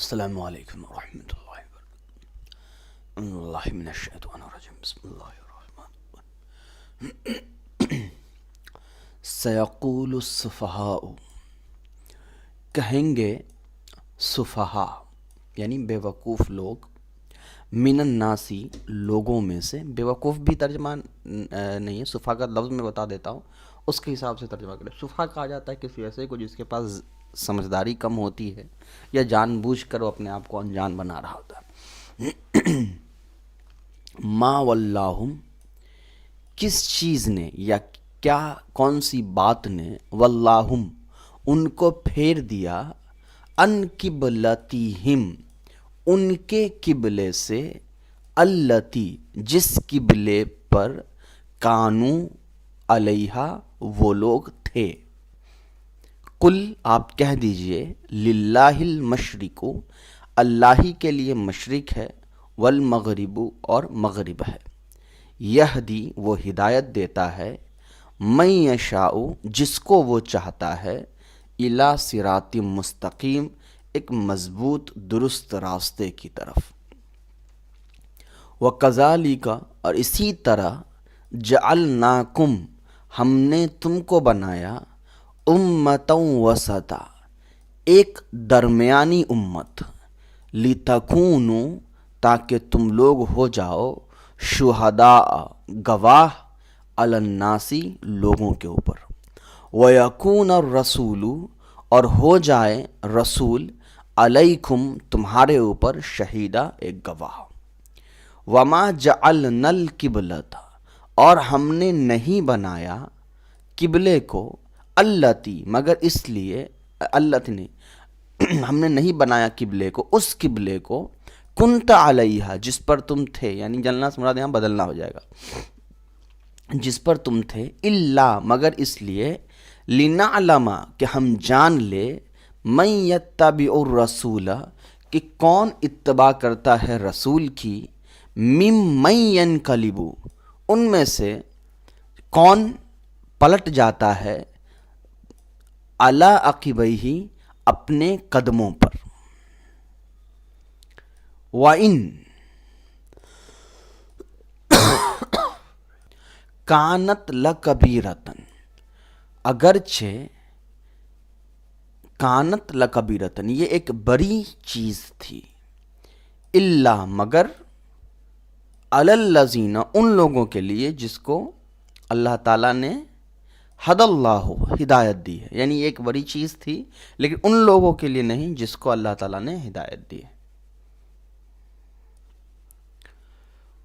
السلام علیکم ورحمۃ اللہ وبرکاتہ اللہ من الشیطان الرجیم بسم اللہ الرحمن سیقول السفہاء، کہیں گے سفہاء یعنی بے وقوف لوگ، من الناسی لوگوں میں سے، بے وقوف بھی ترجمہ نہیں ہے، سفہاء کا لفظ میں بتا دیتا ہوں، اس کے حساب سے ترجمہ کریں۔ سفہاء کہا جاتا ہے کسی ایسے کو جس کے پاس سمجھداری کم ہوتی ہے یا جان بوجھ کر وہ اپنے آپ کو انجان بنا رہا ہوتا ہے۔ ما واللہم، کس چیز نے یا کیا کون سی بات نے، واللہم ان کو پھیر دیا، ان قبلتہم ان کے قبلے سے، التی جس قبلے پر، کانو علیہا وہ لوگ تھے۔ قل آپ کہہ دیجئے، للہ المشرق اللہ ہی کے لیے مشرق ہے، والمغرب اور مغرب ہے، یہدی وہ ہدایت دیتا ہے، من یشاء جس کو وہ چاہتا ہے، الی صراط مستقیم ایک مضبوط درست راستے کی طرف۔ وَكَذَلِكَ اور اسی طرح، جعلناکم ہم نے تم کو بنایا، امتاً وسطا ایک درمیانی امت، لتکونوا تاکہ تم لوگ ہو جاؤ، شہداء گواہ، علی الناس لوگوں کے اوپر، ویکون الرسول اور ہو جائے رسول، علیکم تمہارے اوپر، شہیدہ ایک گواہ۔ وما جعلنا القبلۃ اور ہم نے نہیں بنایا قبلے کو، التی مگر اس لیے، التی نے ہم نے نہیں بنایا قبلے کو، اس قبلے کو، کنت علیہا جس پر تم تھے، یعنی جلنا سے مراد یہاں بدلنا ہو جائے گا، جس پر تم تھے، الا مگر اس لیے، لنعلم کہ ہم جان لے، من یتبع الرسول کہ کون اتباع کرتا ہے رسول کی، ممن ینقلب ان میں سے کون پلٹ جاتا ہے، علی عقبیہ اپنے قدموں پر۔ وَإِن کانت لکبیرۃ اگرچہ، کانت لکبیرۃ یہ ایک بڑی چیز تھی، الا مگر، علی الذین ان لوگوں کے لیے جس کو اللہ تعالیٰ نے ہد اللہ ہدایت دی ہے، یعنی ایک بڑی چیز تھی لیکن ان لوگوں کے لیے نہیں جس کو اللہ تعالیٰ نے ہدایت دی ہے۔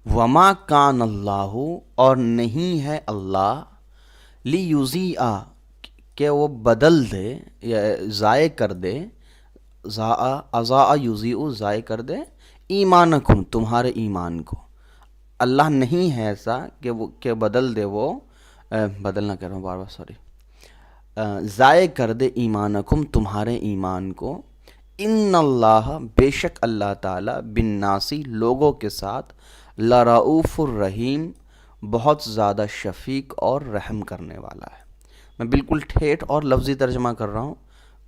وما کان اللہ اور نہیں ہے اللہ، لیضیع کہ وہ بدل دے یا ضائع کر دے، اضاء یضیع ضائع کر دے، ایمانکم تمہارے ایمان کو، اللہ نہیں ہے ایسا کہ بدل دے، وہ بدلنا کہہ رہا ہوں بار بار سوری، ضائع کر دے ایمانکم تمہارے ایمان کو، ان اللہ بے شک اللہ تعالیٰ، بالناسی لوگوں کے ساتھ، لرؤوف الرحیم بہت زیادہ شفیق اور رحم کرنے والا ہے۔ میں بالکل ٹھیٹھ اور لفظی ترجمہ کر رہا ہوں،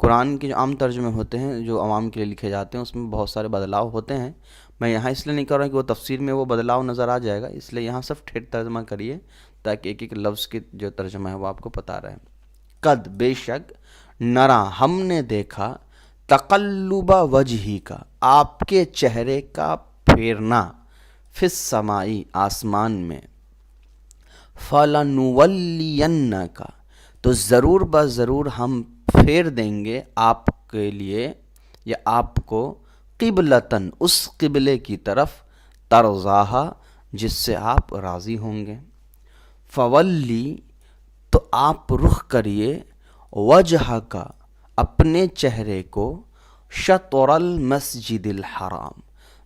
قرآن کے جو عام ترجمے ہوتے ہیں جو عوام کے لیے لکھے جاتے ہیں اس میں بہت سارے بدلاؤ ہوتے ہیں، میں یہاں اس لیے نہیں کر رہا کہ وہ تفسیر میں وہ بدلاؤ نظر آ جائے گا، اس لیے یہاں صرف ٹھیٹھ ترجمہ کریے تاکہ ایک ایک لفظ کی جو ترجمہ ہے وہ آپ کو پتہ رہے۔ قد بے شک، نرا ہم نے دیکھا، تقلب وجہی کا آپ کے چہرے کا پھیرنا، فی السمائی آسمان میں، فلنولینک تو ضرور بضرور ہم پھیر دیں گے آپ کے لیے یا آپ کو، قبلتن اس قبلے کی طرف، ترضاہا جس سے آپ راضی ہوں گے، فولی تو آپ رخ کریے، وجہ کا اپنے چہرے کو، شطر المسجد الحرام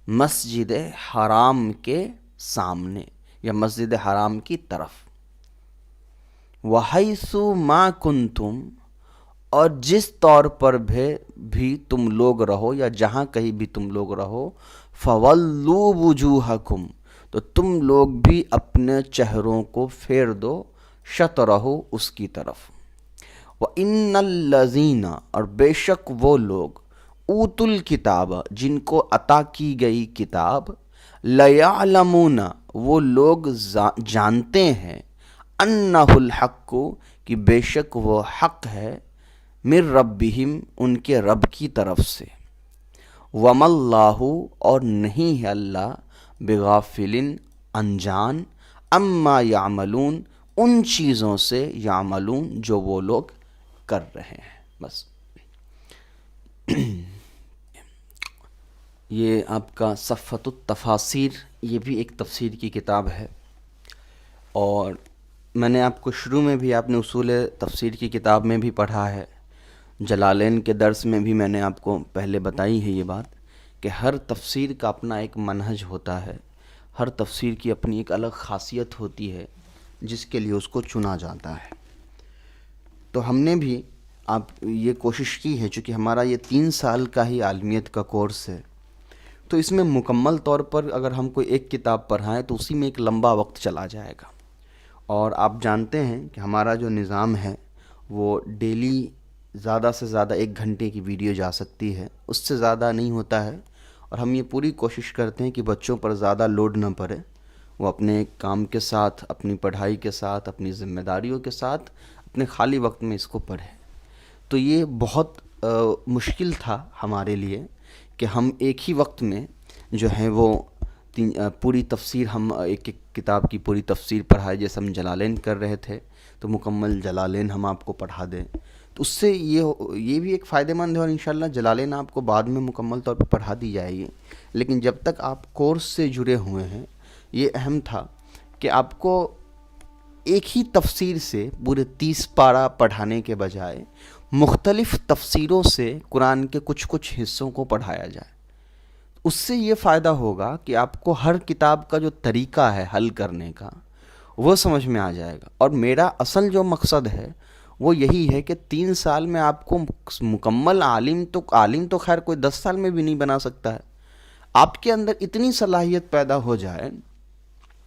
مسجد حرام کے سامنے یا مسجد حرام کی طرف، وحیث ما کنتم اور جس طور پر بھی تم لوگ رہو یا جہاں کہیں بھی تم لوگ رہو، فولوا وجوہکم تو تم لوگ بھی اپنے چہروں کو پھیر دو، شطرہ اس کی طرف، وَإِنَّ الَّذِينَ اور بے شک وہ لوگ، اوتل کتاب، جن کو عطا کی گئی کتاب، لیعلمون، وہ لوگ جانتے ہیں، انہ الحق، کہ بے شک وہ حق ہے، من ربہم، ان کے رب کی طرف سے، وما اللہ، اور نہیں ہے اللہ، بغافل، انجان، اما یعملون، ان چیزوں سے، یعملون، جو وہ لوگ کر رہے ہیں۔ بس یہ آپ کا صفۃ التفاسیر، یہ بھی ایک تفسیر کی کتاب ہے، اور میں نے آپ کو شروع میں بھی، آپ نے اصول تفسیر کی کتاب میں بھی پڑھا ہے، جلالین کے درس میں بھی میں نے آپ کو پہلے بتائی ہے یہ بات، کہ ہر تفسیر کا اپنا ایک منہج ہوتا ہے، ہر تفسیر کی اپنی ایک الگ خاصیت ہوتی ہے جس کے لیے اس کو چنا جاتا ہے۔ تو ہم نے بھی آپ یہ کوشش کی ہے، چونکہ ہمارا یہ 3 سال کا ہی عالمیت کا کورس ہے، تو اس میں مکمل طور پر اگر ہم کوئی ایک کتاب پڑھائیں تو اسی میں ایک لمبا وقت چلا جائے گا، اور آپ جانتے ہیں کہ ہمارا جو نظام ہے وہ ڈیلی زیادہ سے زیادہ 1 گھنٹے کی ویڈیو جا سکتی ہے، اس سے زیادہ نہیں ہوتا ہے، اور ہم یہ پوری کوشش کرتے ہیں کہ بچوں پر زیادہ لوڈ نہ پڑے، وہ اپنے کام کے ساتھ، اپنی پڑھائی کے ساتھ، اپنی ذمہ داریوں کے ساتھ اپنے خالی وقت میں اس کو پڑھیں۔ تو یہ بہت مشکل تھا ہمارے لیے کہ ہم ایک ہی وقت میں جو ہے وہ پوری تفسیر، ہم ایک کتاب کی پوری تفسیر پڑھائے، جیسے ہم جلالین کر رہے تھے تو مکمل جلالین ہم آپ کو پڑھا دیں، تو اس سے یہ بھی ایک فائدہ مند ہے، اور انشاءاللہ جلالین آپ کو بعد میں مکمل طور پہ پڑھا دی جائے گی، لیکن جب تک آپ کورس سے جڑے ہوئے ہیں یہ اہم تھا کہ آپ کو ایک ہی تفسیر سے پورے 30 پارہ پڑھانے کے بجائے مختلف تفسیروں سے قرآن کے کچھ حصوں کو پڑھایا جائے۔ اس سے یہ فائدہ ہوگا کہ آپ کو ہر کتاب کا جو طریقہ ہے حل کرنے کا وہ سمجھ میں آ جائے گا، اور میرا اصل جو مقصد ہے وہ یہی ہے کہ 3 سال میں آپ کو مکمل عالم تو خیر کوئی 10 سال میں بھی نہیں بنا سکتا ہے، آپ کے اندر اتنی صلاحیت پیدا ہو جائے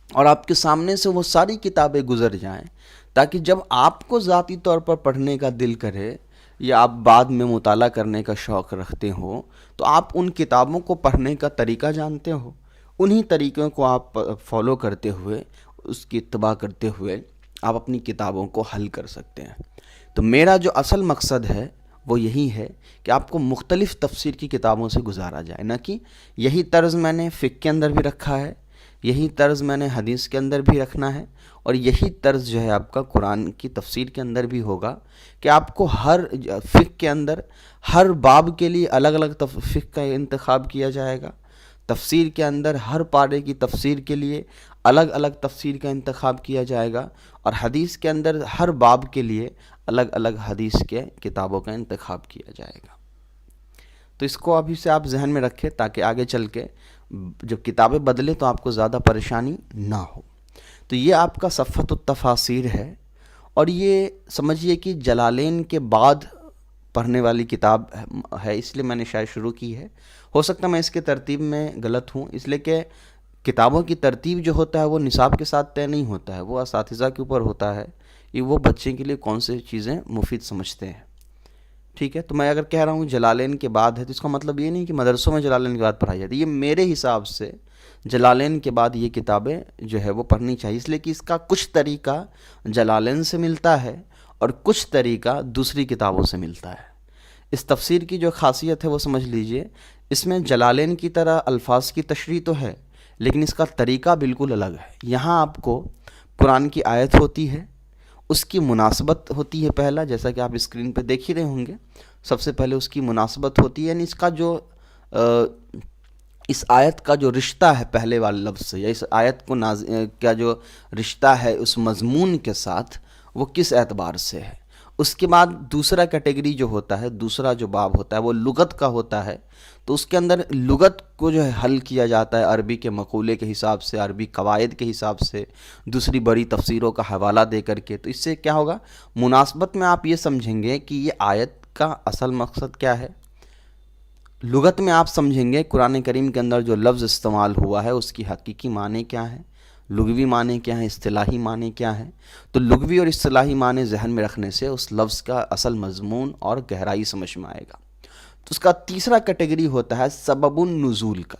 اور آپ کے سامنے سے وہ ساری کتابیں گزر جائیں، تاکہ جب آپ کو ذاتی طور پر پڑھنے کا دل کرے یا آپ بعد میں مطالعہ کرنے کا شوق رکھتے ہو تو آپ ان کتابوں کو پڑھنے کا طریقہ جانتے ہو، انہی طریقوں کو آپ فالو کرتے ہوئے، اس کی اتباع کرتے ہوئے آپ اپنی کتابوں کو حل کر سکتے ہیں۔ تو میرا جو اصل مقصد ہے وہ یہی ہے کہ آپ کو مختلف تفسیر کی کتابوں سے گزارا جائے، نہ کہ یہی طرز میں نے فقہ کے اندر بھی رکھا ہے، یہی طرز میں نے حدیث کے اندر بھی رکھنا ہے، اور یہی طرز جو ہے آپ کا قرآن کی تفسیر کے اندر بھی ہوگا، کہ آپ کو ہر فقہ کے اندر ہر باب کے لیے الگ الگ فقہ کا انتخاب کیا جائے گا، تفسیر کے اندر ہر پارے کی تفسیر کے لیے الگ الگ تفسیر کا انتخاب کیا جائے گا، اور حدیث کے اندر ہر باب کے لیے الگ الگ حدیث کے کتابوں کا انتخاب کیا جائے گا۔ تو اس کو ابھی سے آپ ذہن میں رکھیں تاکہ آگے چل کے جب کتابیں بدلے تو آپ کو زیادہ پریشانی نہ ہو۔ تو یہ آپ کا صفۃ التفاسیر ہے، اور یہ سمجھیے کہ جلالین کے بعد پڑھنے والی کتاب ہے، اس لیے میں نے شاید شروع کی ہے، ہو سکتا میں اس کے ترتیب میں غلط ہوں، اس لیے کہ کتابوں کی ترتیب جو ہوتا ہے وہ نصاب کے ساتھ طے نہیں ہوتا ہے، وہ اساتذہ کے اوپر ہوتا ہے کہ وہ بچے کے لیے کون سے چیزیں مفید سمجھتے ہیں، ٹھیک ہے۔ تو میں اگر کہہ رہا ہوں جلالین کے بعد ہے تو اس کا مطلب یہ نہیں کہ مدرسوں میں جلالین کے بعد پڑھائی جاتی ہے، یہ میرے حساب سے جلالین کے بعد یہ کتابیں جو ہے وہ پڑھنی چاہیے، اس لیے کہ اس کا کچھ طریقہ جلالین سے ملتا ہے اور کچھ طریقہ دوسری کتابوں سے ملتا ہے۔ اس تفسیر کی جو خاصیت ہے وہ سمجھ لیجئے، اس میں جلالین کی طرح الفاظ کی تشریح تو ہے لیکن اس کا طریقہ بالکل الگ ہے۔ یہاں آپ کو قرآن کی آیت ہوتی ہے، اس کی مناسبت ہوتی ہے، پہلا جیسا کہ آپ اسکرین پہ دیکھ ہی رہے ہوں گے، سب سے پہلے اس کی مناسبت ہوتی ہے، یعنی اس کا جو اس آیت کا جو رشتہ ہے پہلے والے لفظ سے، یا اس آیت کو کا جو رشتہ ہے اس مضمون کے ساتھ وہ کس اعتبار سے ہے۔ اس کے بعد دوسرا کیٹیگری جو ہوتا ہے، دوسرا جو باب ہوتا ہے وہ لغت کا ہوتا ہے، تو اس کے اندر لغت کو جو ہے حل کیا جاتا ہے عربی کے مقولے کے حساب سے، عربی قواعد کے حساب سے، دوسری بڑی تفسیروں کا حوالہ دے کر کے۔ تو اس سے کیا ہوگا، مناسبت میں آپ یہ سمجھیں گے کہ یہ آیت کا اصل مقصد کیا ہے، لغت میں آپ سمجھیں گے قرآن کریم کے اندر جو لفظ استعمال ہوا ہے اس کی حقیقی معنی کیا ہے، لغوی معنی کیا ہے، اصطلاحی معنی کیا ہے۔ تو لغوی اور اصطلاحی معنی ذہن میں رکھنے سے اس لفظ کا اصل مضمون اور گہرائی سمجھ میں آئے گا۔ تو اس کا تیسرا کیٹیگری ہوتا ہے سبب النزول کا،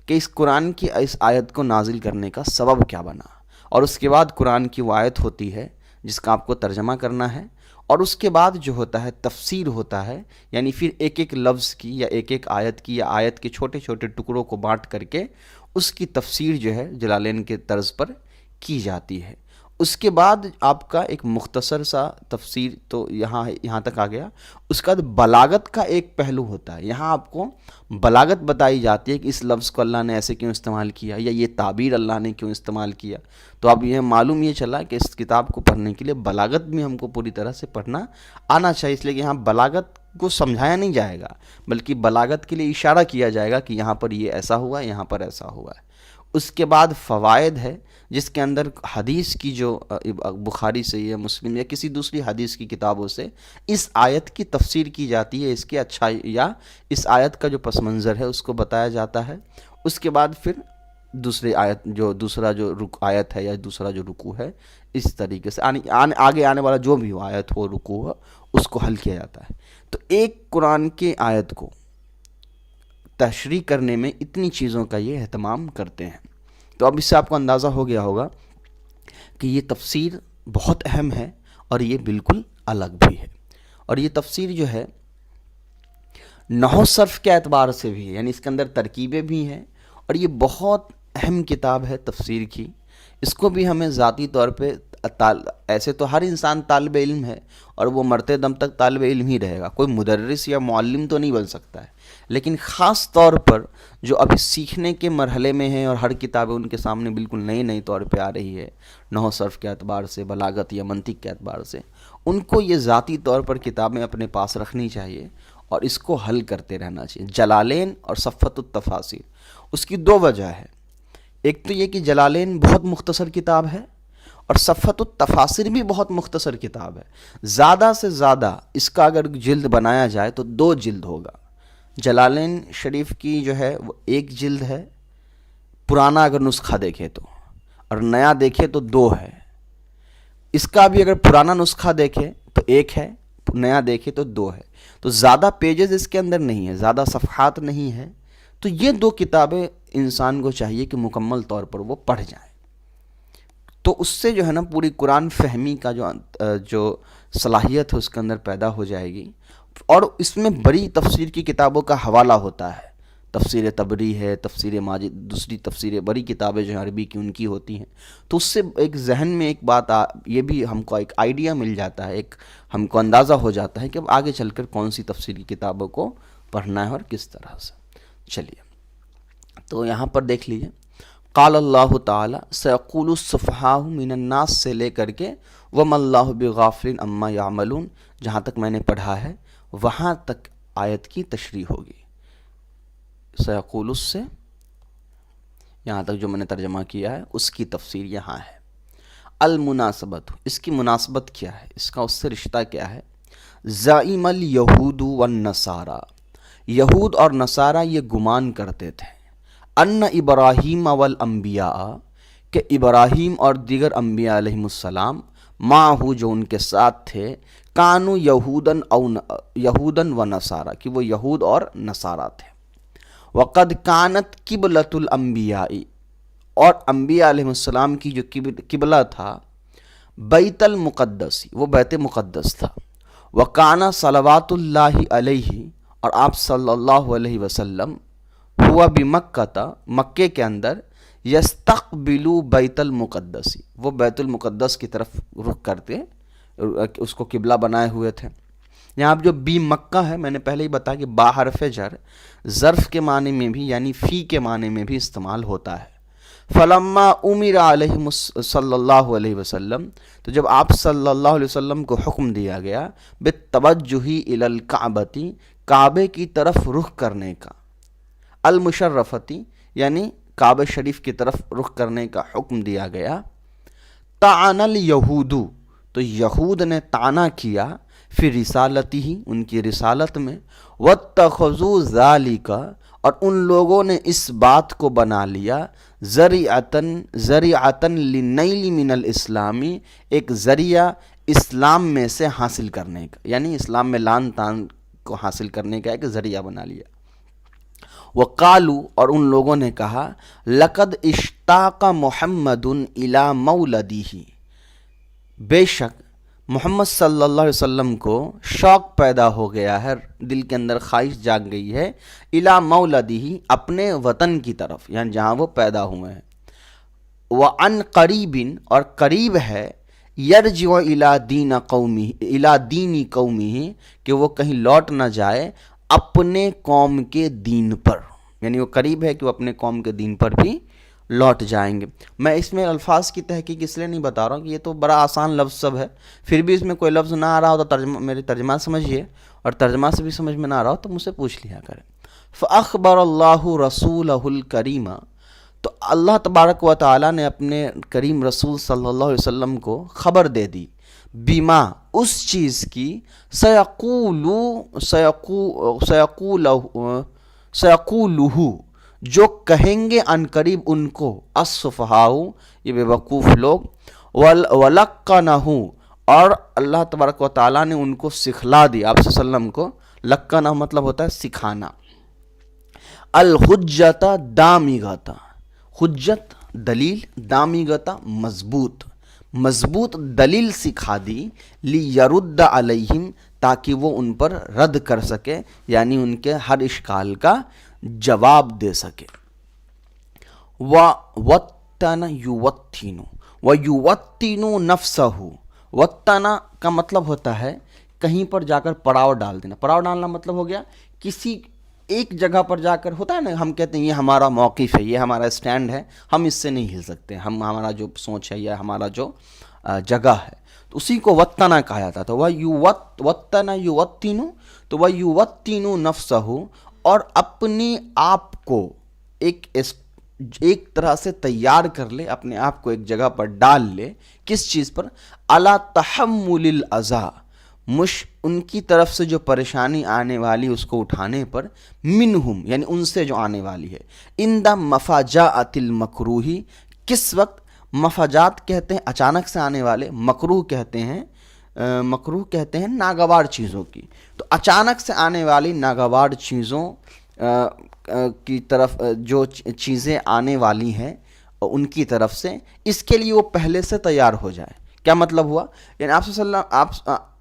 کہ اس قرآن کی اس آیت کو نازل کرنے کا سبب کیا بنا، اور اس کے بعد قرآن کی وہ آیت ہوتی ہے جس کا آپ کو ترجمہ کرنا ہے، اور اس کے بعد جو ہوتا ہے تفسیر ہوتا ہے، یعنی پھر ایک ایک لفظ کی یا ایک ایک آیت کی یا آیت کے چھوٹے چھوٹے ٹکڑوں کو بانٹ کر کے اس کی تفسیر جو ہے جلالین کے طرز پر کی جاتی ہے۔ اس کے بعد آپ کا ایک مختصر سا تفسیر تو یہاں تک آ گیا۔ اس کے بعد بلاغت کا ایک پہلو ہوتا ہے، یہاں آپ کو بلاغت بتائی جاتی ہے کہ اس لفظ کو اللہ نے ایسے کیوں استعمال کیا یا یہ تعبیر اللہ نے کیوں استعمال کیا۔ تو اب یہ معلوم یہ چلا کہ اس کتاب کو پڑھنے کے لیے بلاغت بھی ہم کو پوری طرح سے پڑھنا آنا چاہیے، اس لیے کہ یہاں بلاغت کو سمجھایا نہیں جائے گا بلکہ بلاغت کے لیے اشارہ کیا جائے گا کہ یہاں پر یہ ایسا ہوا ہے، یہاں پر ایسا ہوا ہے۔ اس کے بعد فوائد ہے، جس کے اندر حدیث کی جو بخاری سے یا مسلم یا کسی دوسری حدیث کی کتابوں سے اس آیت کی تفسیر کی جاتی ہے، اس کے اچھائی یا اس آیت کا جو پس منظر ہے اس کو بتایا جاتا ہے۔ اس کے بعد پھر دوسری آیت دوسرا جو آیت ہے یا دوسرا جو رکوع ہے، اس طریقے سے آگے آنے والا جو بھی آیت ہو رکوع ہو اس کو حل کیا جاتا ہے۔ تو ایک قرآن کے آیت کو تشریح کرنے میں اتنی چیزوں کا یہ اہتمام کرتے ہیں۔ تو اب اس سے آپ کو اندازہ ہو گیا ہوگا کہ یہ تفسیر بہت اہم ہے اور یہ بالکل الگ بھی ہے، اور یہ تفسیر جو ہے نحو صرف کے اعتبار سے بھی ہے، یعنی اس کے اندر ترکیبیں بھی ہیں، اور یہ بہت اہم کتاب ہے تفسیر کی۔ اس کو بھی ہمیں ذاتی طور پہ ایسے تو ہر انسان طالب علم ہے اور وہ مرتے دم تک طالب علم ہی رہے گا، کوئی مدرس یا معلم تو نہیں بن سکتا ہے، لیکن خاص طور پر جو ابھی سیکھنے کے مرحلے میں ہیں اور ہر کتابیں ان کے سامنے بالکل نئی طور پہ آ رہی ہے نحو صرف کے اعتبار سے، بلاغت یا منطق کے اعتبار سے، ان کو یہ ذاتی طور پر کتابیں اپنے پاس رکھنی چاہیے اور اس کو حل کرتے رہنا چاہیے۔ جلالین اور صفۃ التفاسیر، اس کی دو وجہ ہے، ایک تو یہ کہ جلالین بہت مختصر کتاب ہے اور صفۃ التفاسیر بھی بہت مختصر کتاب ہے۔ زیادہ سے زیادہ اس کا اگر جلد بنایا جائے تو 2 جلد ہوگا۔ جلالین شریف کی جو ہے وہ 1 جلد ہے، پرانا اگر نسخہ دیکھے تو، اور نیا دیکھے تو 2 ہے۔ اس کا بھی اگر پرانا نسخہ دیکھے تو 1 ہے، نیا دیکھے تو 2 ہے، تو زیادہ پیجز اس کے اندر نہیں ہے، زیادہ صفحات نہیں ہے۔ تو یہ 2 کتابیں انسان کو چاہیے کہ مکمل طور پر وہ پڑھ جائیں، تو اس سے جو ہے نا پوری قرآن فہمی کا جو صلاحیت ہے اس کے اندر پیدا ہو جائے گی۔ اور اس میں بڑی تفسیر کی کتابوں کا حوالہ ہوتا ہے، تفسیر طبری ہے، تفسیر ماجد، دوسری تفسیر بڑی کتابیں جو عربی کی ان کی ہوتی ہیں، تو اس سے ایک ذہن میں ایک بات یہ بھی ہم کو ایک آئیڈیا مل جاتا ہے، ایک ہم کو اندازہ ہو جاتا ہے کہ اب آگے چل کر کون سی تفسیر کی کتابوں کو پڑھنا ہے اور کس طرح سے۔ چلیے تو یہاں پر دیکھ لیجئے، قال اللہ تعالی سیقول السفہاء من الناس سے لے کر کے وما اللہ بغافل عما یعملون، جہاں تک میں نے پڑھا ہے وہاں تک آیت کی تشریح ہوگی۔ سیقول سے یہاں تک جو میں نے ترجمہ کیا ہے اس کی تفسیر یہاں ہے۔ المناسبت، اس کی مناسبت کیا ہے، اس کا اس سے رشتہ کیا ہے؟ زعیم الیہود والنصارى، یہود اور نصارہ یہ گمان کرتے تھے، ان ابراہیم والانبیاء، کہ ابراہیم اور دیگر انبیاء علیہم السلام، معہو جو ان کے ساتھ تھے، کانو یہودن و نصارہ، کہ وہ یہود اور نصارہ تھے، وقد کانت قبلۃ الانبیاء، اور انبیاء علیہ السلام کی جو قبلہ تھا، بیت المقدس، وہ بیت مقدس تھا، وکانا صلوات اللہ علیہ، اور آپ صلی اللہ علیہ وسلم، ہوا بمکہ تھا، مکے کے اندر، یستقبلو بیت المقدس، وہ بیت المقدس کی طرف رخ کرتے، اس کو قبلہ بنائے ہوئے تھے۔ یہاں جو بی مکہ ہے، میں نے پہلے ہی بتایا کہ با حرف جر ظرف کے معنی میں بھی یعنی فی کے معنی میں بھی استعمال ہوتا ہے۔ فلما امر علیہ صلی اللہ علیہ وسلم، تو جب آپ صلی اللہ علیہ وسلم کو حکم دیا گیا بالتوجہ الی الکعبۃ، کعبے کی طرف رخ کرنے کا، المشرفتی یعنی کعبہ شریف کی طرف رخ کرنے کا حکم دیا گیا، طعن الیہود، تو یہود نے طعنہ کیا، فی رسالتی ہی، ان کی رسالت میں، واتخذوا ذالک، اور ان لوگوں نے اس بات کو بنا لیا، ذریعتاً للنیل من الاسلامی، ایک ذریعہ اسلام میں سے حاصل کرنے کا، یعنی اسلام میں لان تان کو حاصل کرنے کا ایک ذریعہ بنا لیا۔ وقالو، اور ان لوگوں نے کہا، لقد اشتاق محمد الی مولدہ، بے شک محمد صلی اللہ علیہ وسلم کو شوق پیدا ہو گیا ہے، دل کے اندر خواہش جاگ گئی ہے، الی مولدہ، اپنے وطن کی طرف، یعنی جہاں وہ پیدا ہوئے ہیں، وعن قریب، اور قریب ہے، یرجع الی دین قومہ، کہ وہ کہیں لوٹ نہ جائے اپنے قوم کے دین پر، یعنی وہ قریب ہے کہ وہ اپنے قوم کے دین پر بھی لوٹ جائیں گے۔ میں اس میں الفاظ کی تحقیق اس لیے نہیں بتا رہا ہوں کہ یہ تو بڑا آسان لفظ سب ہے، پھر بھی اس میں کوئی لفظ نہ آ رہا ہو تو میرے ترجمہ سمجھیے، اور ترجمہ سے بھی سمجھ میں نہ آ رہا ہو تو مجھ سے پوچھ لیا کریں۔ فَأَخْبَرَ اللَّهُ رَسُولَهُ الْكَرِيمَ، تو اللہ تبارک و تعالیٰ نے اپنے کریم رسول صلی اللہ علیہ وسلم کو خبر دے دی، بیما، اس چیز کی، سیقولہ، جو کہیں گے ان قریب ان کو، السفہاء، یہ بے وقوف لوگ، ولقنہ، اور اللہ تبارک و تعالیٰ نے ان کو سکھلا دیا، آپ صلی اللہ علیہ وسلم کو، لقنہ مطلب ہوتا ہے سکھانا، الحجت دامغۃ، حجت دلیل، دامغۃ مضبوط دلیل سکھا دی، لیرد علیہم، تاکہ وہ ان پر رد کر سکے، یعنی ان کے ہر اشکال کا جواب دے سکے۔ وَوَطَّنَ يُوَطِّنُ، وَيُوَطِّنُ نَفْسَهُ، وطنا کا مطلب ہوتا ہے کہیں پر جا کر پڑاؤ ڈال دینا۔ پڑاؤ ڈالنا مطلب ہو گیا کسی ایک جگہ پر جا کر، ہوتا ہے نا، ہم کہتے ہیں یہ ہمارا موقف ہے، یہ ہمارا اسٹینڈ ہے، ہم اس سے نہیں ہل سکتے، ہمارا جو سوچ ہے یا ہمارا جو جگہ ہے، تو اسی کو وطنا کہا جاتا تھا۔ وطنا یوطن، تو ویوطن نفسہ، اور اپنے آپ کو ایک طرح سے تیار کر لے، اپنے آپ کو ایک جگہ پر ڈال لے، کس چیز پر؟ علی تحمل الاذی، ان کی طرف سے جو پریشانی آنے والی اس کو اٹھانے پر، منہم، یعنی ان سے جو آنے والی ہے، عند مفاجات المکروہ، کس وقت؟ مفاجات کہتے ہیں اچانک سے آنے والے، مکروہ کہتے ہیں ناگوار چیزوں کی، تو اچانک سے آنے والی ناگوار چیزوں کی طرف، جو چیزیں آنے والی ہیں ان کی طرف سے، اس کے لیے وہ پہلے سے تیار ہو جائے۔ کیا مطلب ہوا؟ یعنی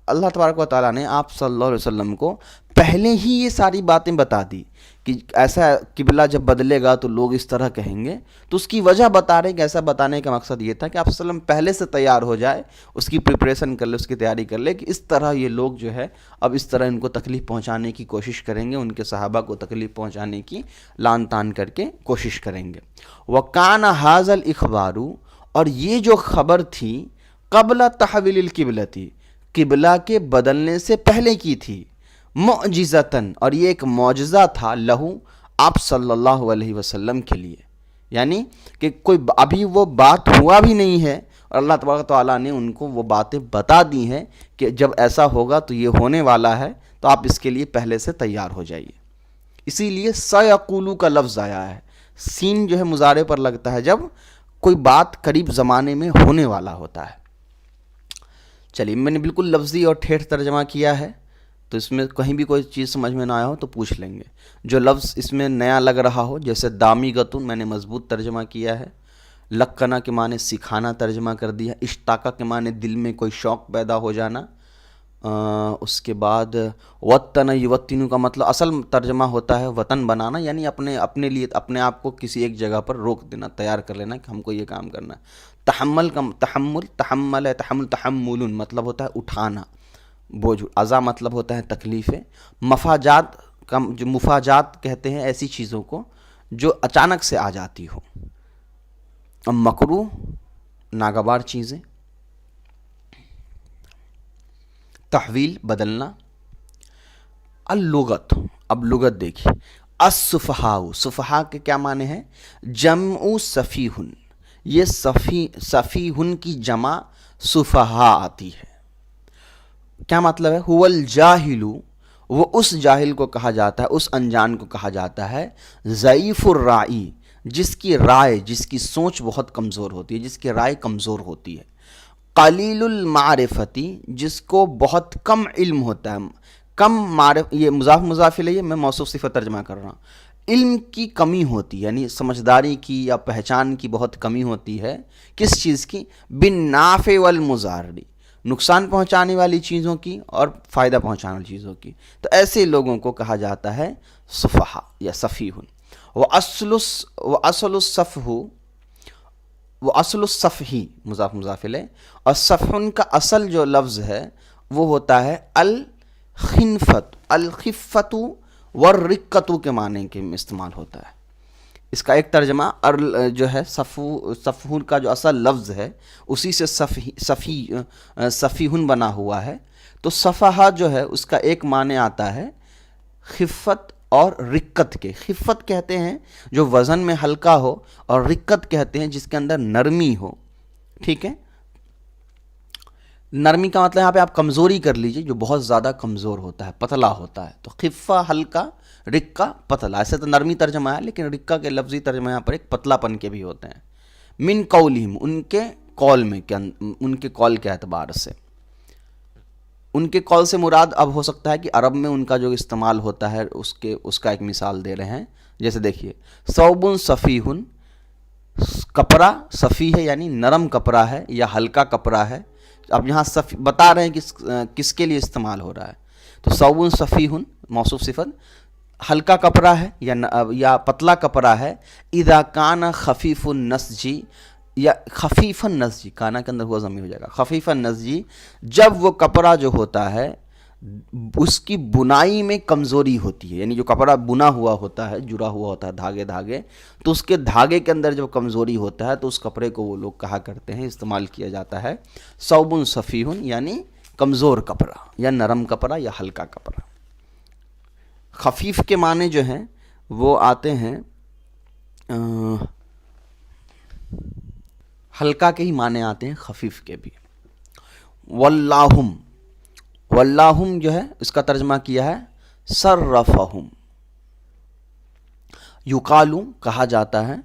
اللہ تبارک و تعالیٰ نے آپ صلی اللہ علیہ وسلم کو پہلے ہی یہ ساری باتیں بتا دی کہ ایسا قبلہ جب بدلے گا تو لوگ اس طرح کہیں گے، تو اس کی وجہ بتا رہے کہ ایسا بتانے کا مقصد یہ تھا کہ آپ صلی اللہ علیہ وسلم پہلے سے تیار ہو جائے، اس کی پریپریشن کر لے، اس کی تیاری کر لے کہ اس طرح یہ لوگ جو ہے اب اس طرح ان کو تکلیف پہنچانے کی کوشش کریں گے، ان کے صحابہ کو تکلیف پہنچانے کی لان تان کر کے کوشش کریں گے۔ وَكَانَ هَذَا الْإِخْبَارُ، اور یہ جو خبر تھی، قبل تحویل القبلۃ، قبلہ کے بدلنے سے پہلے کی تھی، معجزتاً، اور یہ ایک معجزہ تھا، لہو، آپ صلی اللہ علیہ وسلم کے لیے، یعنی کہ کوئی ابھی وہ بات ہوا بھی نہیں ہے اور اللہ تبارک تعالیٰ نے ان کو وہ باتیں بتا دی ہیں کہ جب ایسا ہوگا تو یہ ہونے والا ہے، تو آپ اس کے لیے پہلے سے تیار ہو جائیے۔ اسی لیے سیقولو کا لفظ آیا ہے، سین جو ہے مضارع پر لگتا ہے جب کوئی بات قریب زمانے میں ہونے والا ہوتا ہے۔ چلیے، میں نے بالکل لفظی اور ٹھیٹھ ترجمہ کیا ہے، تو اس میں کہیں بھی کوئی چیز سمجھ میں نہ آیا ہو تو پوچھ لیں گے۔ جو لفظ اس میں نیا لگ رہا ہو، جیسے دامغۃ، میں نے مضبوط ترجمہ کیا ہے، لقنا کے معنی سکھانا ترجمہ کر دیا، اشتاقہ کے معنی دل میں کوئی شوق پیدا ہو جانا، اس کے بعد وطن یوطن کا مطلب اصل ترجمہ ہوتا ہے وطن بنانا، یعنی اپنے لیے اپنے آپ کو کسی ایک جگہ پر روک دینا، تیار کر لینا کہ ہم کو یہ کام کرنا ہے۔ تحمل مطلب ہوتا ہے اٹھانا بوجھ، اذا مطلب ہوتا ہے تکلیفیں، مفاجات کا جو مفاجات کہتے ہیں ایسی چیزوں کو جو اچانک سے آ جاتی ہو، مکروہ ناگوار چیزیں، تحویل بدلنا، اللغت، اب لغت دیکھیے، السفہاء، سفہاء کے کیا معنی ہے؟ جمع سفیہ، یہ سفیہن کی جمع سفہاء آتی ہے۔ کیا مطلب ہے؟ هو الجاہل، وہ اس جاہل کو کہا جاتا ہے، اس انجان کو کہا جاتا ہے، ضعیف الرائی، جس کی رائے، جس کی سوچ بہت کمزور ہوتی ہے، جس کی رائے کمزور ہوتی ہے، قلیل المعرفتی، جس کو بہت کم علم ہوتا ہے، کم معرف، یہ مضاف مضاف الیہ، میں موصوف صفت ترجمہ کر رہا ہوں. علم کی کمی ہوتی ہے، یعنی سمجھداری کی یا پہچان کی بہت کمی ہوتی ہے. کس چیز کی؟ بالنافع والمضار، نقصان پہنچانے والی چیزوں کی اور فائدہ پہنچانے والی چیزوں کی. تو ایسے لوگوں کو کہا جاتا ہے سفہا یا سفیہ. وَأَصْلُ الصَّفْحِ مضاف مضاف الیہ، اور صفحن کا اصل جو لفظ ہے وہ ہوتا ہے الخنفت. الخفت والرقت کے معنی کے میں استعمال ہوتا ہے. اس کا ایک ترجمہ جو ہے صفحون کا جو اصل لفظ ہے اسی سے صفیہن بنا ہوا ہے. تو صفحہ جو ہے اس کا ایک معنی آتا ہے خفت اور رقت کے. خفت کہتے ہیں جو وزن میں ہلکا ہو، اور رقت کہتے ہیں جس کے اندر نرمی ہو. ٹھیک ہے، نرمی کا مطلب یہاں پہ آپ کمزوری کر لیجئے، جو بہت زیادہ کمزور ہوتا ہے، پتلا ہوتا ہے. تو خفہ ہلکا، رقہ پتلا. ایسے تو نرمی ترجمہ ہے، لیکن رقہ کے لفظی ترجمہ یہاں پر ایک پتلا پن کے بھی ہوتے ہیں. من قولہم، ان کے قول میں، ان کے قول کے اعتبار سے. ان کے قول سے مراد اب ہو سکتا ہے کہ عرب میں ان کا جو استعمال ہوتا ہے اس کا ایک مثال دے رہے ہیں. جیسے دیکھیے، ثوب صفیہ، کپڑا صفی ہے یعنی نرم کپڑا ہے یا ہلکا کپڑا ہے. اب یہاں بتا رہے ہیں کہ کس کے لیے استعمال ہو رہا ہے. تو ثوب صفیہ موصوف صفت، ہلکا کپڑا ہے یا پتلا کپڑا ہے. اذا کان خفیف النسج، یا خفیف النسج، کانا کے اندر ہوا ضمیر ہو جائے گا. خفیف النسج، جب وہ کپڑا جو ہوتا ہے اس کی بنائی میں کمزوری ہوتی ہے، یعنی جو کپڑا بنا ہوا ہوتا ہے، جڑا ہوا ہوتا ہے دھاگے، تو اس کے دھاگے کے اندر جو کمزوری ہوتا ہے تو اس کپڑے کو وہ لوگ کہا کرتے ہیں، استعمال کیا جاتا ہے ثوب صفیہ، یعنی کمزور کپڑا یا نرم کپڑا یا ہلکا کپڑا. خفیف کے معنی جو ہیں وہ آتے ہیں ہلکا کے ہی معنی آتے ہیں خفیف کے بھی. واللہم جو ہے اس کا ترجمہ کیا ہے صرفہم. یقالو کہا جاتا ہے،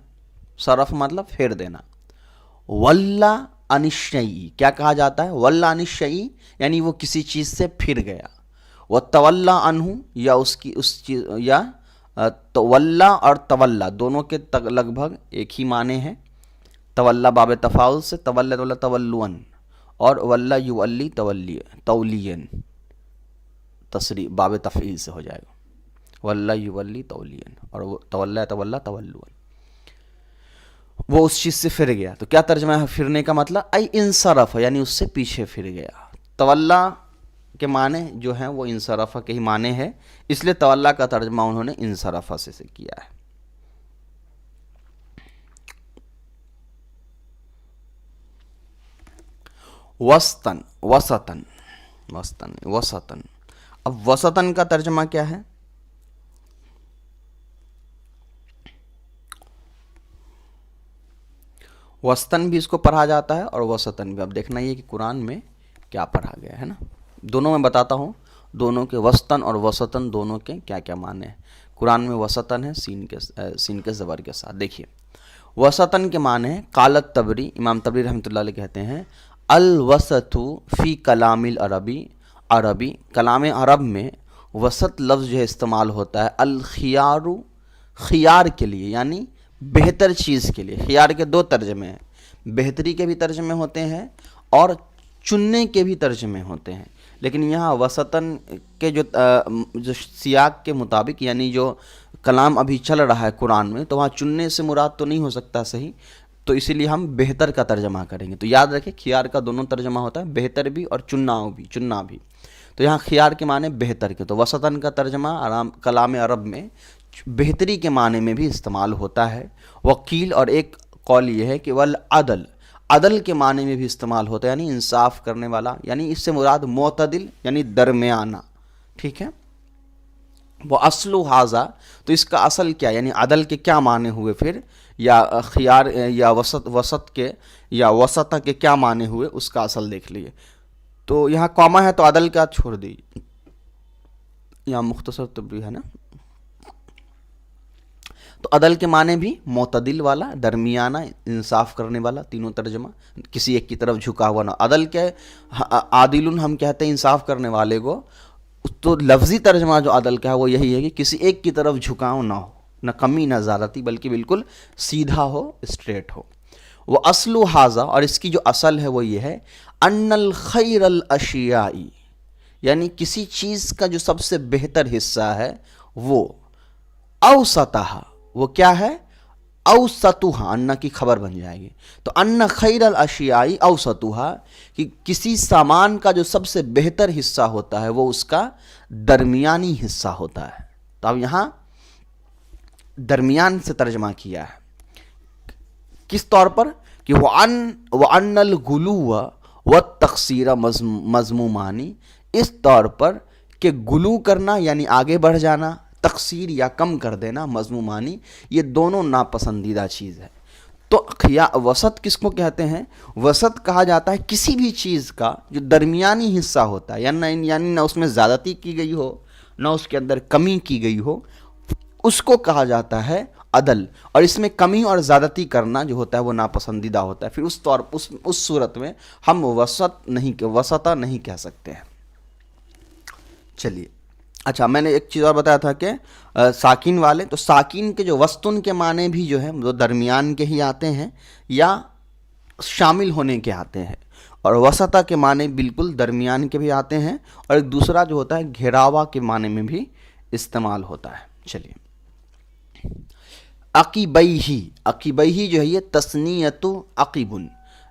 صرف مطلب پھیر دینا. ولا عن الشیء، کیا کہا جاتا ہے؟ ولا عن الشیء یعنی وہ کسی چیز سے پھر گیا. وتولا عنہ، یا اس چیز، یا تولا اور تولا دونوں کے لگ بھگ ایک ہی معنی ہے. تولا باب تفاعل سے، تولا تولون، اور ولا یولی تولین، تصریح باب تفعیل سے ہو جائے گا. ولا یولی تولین، اور تولا تولون، وہ اس چیز سے پھر گیا. تو کیا ترجمہ ہے پھرنے کا مطلب؟ ای انصرف، یعنی اس سے پیچھے پھر گیا. تولا کے معنی جو ہیں وہ انصرف کے ہی معنی ہے، اس لیے تولا کا ترجمہ انہوں نے انصرف سے کیا ہے. وسطن، اب وسطن کا ترجمہ کیا ہے؟ وسطن بھی اس کو پڑھا جاتا ہے اور وسطن بھی. اب دیکھنا یہ کہ قرآن میں کیا پڑھا گیا ہے نا. دونوں میں بتاتا ہوں، دونوں کے وسطن اور وسطن دونوں کے کیا کیا معنی ہیں. قرآن میں وسطن ہے سین کے زبر کے ساتھ. دیکھیے، وسطن کے معنی ہے، قالت تبری، امام تبری رحمۃ اللہ علیہ کہتے ہیں، الوسط فی کلام عربی، کلام عرب میں وسط لفظ جو ہے استعمال ہوتا ہے الخیار، خیار کے لیے، یعنی بہتر چیز کے لیے. خیار کے دو ترجمے ہیں، بہتری کے بھی ترجمے ہوتے ہیں اور چننے کے بھی ترجمے ہوتے ہیں. لیکن یہاں وسطن کے جو سیاق کے مطابق، یعنی جو کلام ابھی چل رہا ہے قرآن میں، تو وہاں چننے سے مراد تو نہیں ہو سکتا صحیح، تو اسی لیے ہم بہتر کا ترجمہ کریں گے. تو یاد رکھیں خیار کا دونوں ترجمہ ہوتا ہے، بہتر بھی اور چننا بھی. تو یہاں خیار کے معنی بہتر کے. تو وسطن کا ترجمہ کلام عرب میں بہتری کے معنی میں بھی استعمال ہوتا ہے. وکیل اور ایک قول یہ ہے کہ والعدل، عدل کے معنی میں بھی استعمال ہوتا ہے، یعنی انصاف کرنے والا، یعنی اس سے مراد معتدل یعنی درمیانہ. ٹھیک ہے. وہ اصل حاضہ، تو اس کا اصل کیا، یعنی عدل کے کیا معنی ہوئے پھر، یا خیار یا وسط کے یا وسط کے کیا معنی ہوئے، اس کا اصل دیکھ لیے. تو یہاں قوما ہے تو عدل کا چھوڑ دیجیے، یہاں مختصر تبری ہے نا. تو عدل کے معنی بھی معتدل والا، درمیانہ، انصاف کرنے والا، تینوں ترجمہ، کسی ایک کی طرف جھکا ہوا نہ. عدل کے عادل ہم کہتے ہیں انصاف کرنے والے کو، تو لفظی ترجمہ جو عدل کا ہے وہ یہی ہے کہ کسی ایک کی طرف جھکاؤ نہ ہو، نہ کمی نہ زیادتی، بلکہ بالکل سیدھا ہو، اسٹریٹ ہو۔ وہ اصل حاضہ، اور اس کی جو اصل ہے وہ یہ ہے، ان الخیر الاشیاء، یعنی کسی چیز کا جو سب سے بہتر حصہ ہے وہ اوسطھا، وہ کیا ہے؟ اوسطھا، ان کی خبر بن جائے گی، تو ان خیر الاشیاء اوسطھا، کہ کسی سامان کا جو سب سے بہتر حصہ ہوتا ہے وہ اس کا درمیانی حصہ ہوتا ہے۔ تو اب یہاں درمیان سے ترجمہ کیا ہے، کس طور پر کہ وَأَنَّ الْغُلُوَّ وَالتَّقْصِيرَ مذمومانی، اس طور پر کہ غلو کرنا یعنی آگے بڑھ جانا، تقصیر یا کم کر دینا مذمومانی، یہ دونوں ناپسندیدہ چیز ہے۔ تو وسط کس کو کہتے ہیں؟ وسط کہا جاتا ہے کسی بھی چیز کا جو درمیانی حصہ ہوتا ہے، یعنی نہ اس میں زیادتی کی گئی ہو نہ اس کے اندر کمی کی گئی ہو، اس کو کہا جاتا ہے عدل۔ اور اس میں کمی اور زیادتی کرنا جو ہوتا ہے وہ ناپسندیدہ ہوتا ہے، پھر اس صورت میں ہم وسطہ نہیں کہہ سکتے ہیں۔ چلیے، اچھا میں نے ایک چیز اور بتایا تھا کہ ساکن والے، تو ساکن کے جو وسطن کے معنی بھی جو ہے وہ درمیان کے ہی آتے ہیں یا شامل ہونے کے آتے ہیں، اور وسطہ کے معنی بالکل درمیان کے بھی آتے ہیں، اور ایک دوسرا جو ہوتا ہے گھیراوا کے معنی میں بھی استعمال ہوتا ہے۔ چلیے، عقیبیہ جو ہے یہ تثنیۃ عقیبن،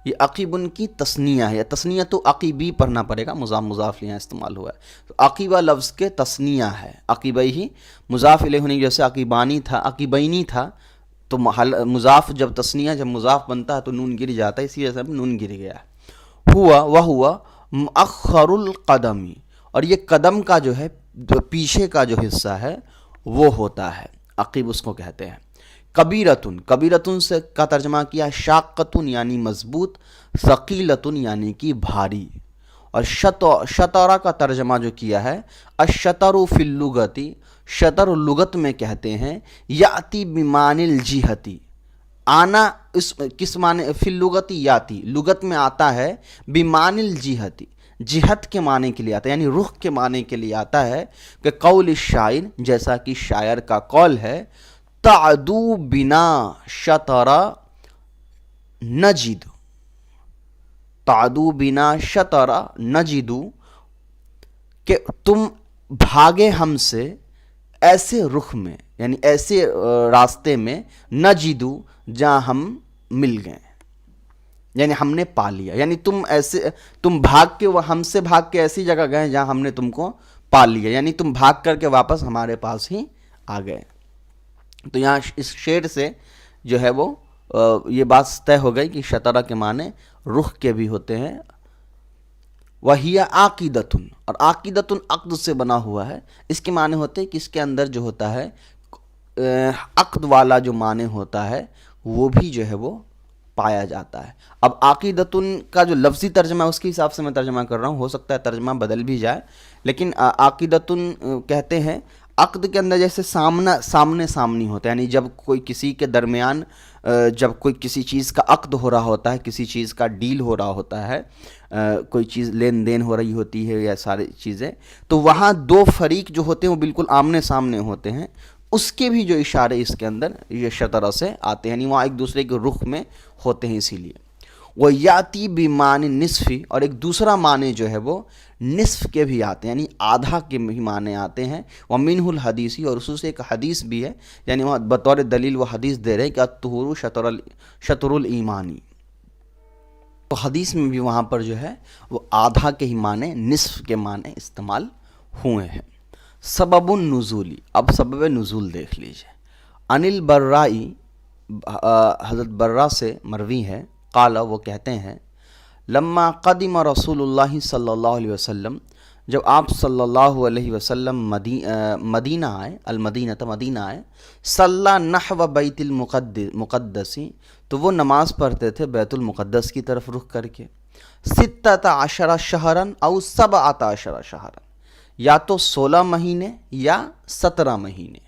یہ عقیبن کی تثنیہ ہے، تثنیۃ عقیبی پڑھنا پڑے گا، مضاف یہاں استعمال ہوا ہے، تو عقیبہ لفظ کے تثنیہ ہے۔ عقیبیہ مضاف الیہ ہونے کی وجہ سے عقیبانی تھا، عقیبینی تھا، تو مضاف جب تثنیہ جب مضاف بنتا ہے تو نون گر جاتا ہے، اسی وجہ سے نون گر گیا ہے۔ ہوا مؤخر القدمی، اور یہ قدم کا جو ہے پیچھے کا جو حصہ ہے وہ ہوتا ہے، عقیب اس کو کہتے ہیں۔ کبیرتن سے کا ترجمہ کیا شاقتن یعنی مضبوط، ثقیلتن یعنی کہ بھاری، اور شطرہ کا ترجمہ جو کیا ہے الشطر فی اللغت، شطر لغت میں کہتے ہیں یاتی بمعنی الجہتی، آنا اس کس معنی؟ فی اللغت یاتی، لغت میں آتا ہے بمعنی الجہتی، جہت کے معنی کے لیے آتا ہے، یعنی رخ کے معنی کے لیے آتا ہے، کہ قول الشاعر، جیسا کہ شاعر کا قول ہے، تعدو بنا شطرا نجد، تعدو بنا شطرا نجد، کہ تم بھاگے ہم سے ایسے رخ میں، یعنی ایسے راستے میں، نجدو جہاں ہم مل گئے، یعنی ہم نے پا لیا، یعنی تم بھاگ کے ہم سے بھاگ کے ایسی جگہ گئے جہاں ہم نے تم کو پا لیا، یعنی تم بھاگ کر کے واپس ہمارے پاس ہی آ گئے۔ تو یہاں اس شعر سے جو ہے وہ یہ بات طے ہو گئی کہ شطرہ کے معنی رخ کے بھی ہوتے ہیں۔ وَهِيَ عَقِدَةٌ، اور عقیدتن عقد سے بنا ہوا ہے، اس کے معنی ہوتے ہیں کہ اس کے اندر جو ہوتا ہے عقد والا جو معنی ہوتا ہے وہ بھی جو ہے وہ پایا جاتا ہے۔ اب عقیدتن کا جو لفظی ترجمہ ہے اس کے حساب سے میں ترجمہ کر رہا ہوں، ہو سکتا ہے ترجمہ بدل بھی جائے، لیکن عقیدتن کہتے ہیں عقد کے اندر جیسے سامنے سامنی ہوتا ہے، یعنی جب کوئی کسی کے درمیان جب کوئی کسی چیز کا عقد ہو رہا ہوتا ہے، کسی چیز کا ڈیل ہو رہا ہوتا ہے، کوئی چیز لین دین ہو رہی ہوتی ہے یا ساری چیزیں، تو وہاں دو فریق جو ہوتے ہیں وہ بالکل آمنے سامنے ہوتے ہیں، اس کے بھی جو اشارے اس کے اندر یہ شطرہ سے آتے ہیں، یعنی وہاں ایک دوسرے کے رخ میں ہوتے ہیں، اسی لیے وہ یاتی بمعنی نصفی، اور ایک دوسرا معنی جو ہے وہ نصف کے بھی آتے ہیں، یعنی آدھا کے بھی معنی آتے ہیں۔ ومنہ الحدیثی، اور اس سے ایک حدیث بھی ہے، یعنی وہاں بطور دلیل وہ حدیث دے رہے ہیں کہ الطہور شطر الایمانی، تو حدیث میں بھی وہاں پر جو ہے وہ آدھا کے ہی معنی، نصف کے معنی استعمال ہوئے ہیں۔ سبب النزولی، اب سبب نزول دیکھ لیجئے۔ عن البرائی، حضرت برا سے مروی ہے، قال، وہ کہتے ہیں لما قدم رسول اللہ صلی اللہ علیہ وسلم، جب آپ صلی اللہ علیہ وسلم مدینہ آئے، مدینہ آئے، صلی نحو بیت المقدس، تو وہ نماز پڑھتے تھے بیت المقدس کی طرف رخ کر کے، 16 شہرن او 17 شہرن، یا تو 16 مہینے یا 17 مہینے۔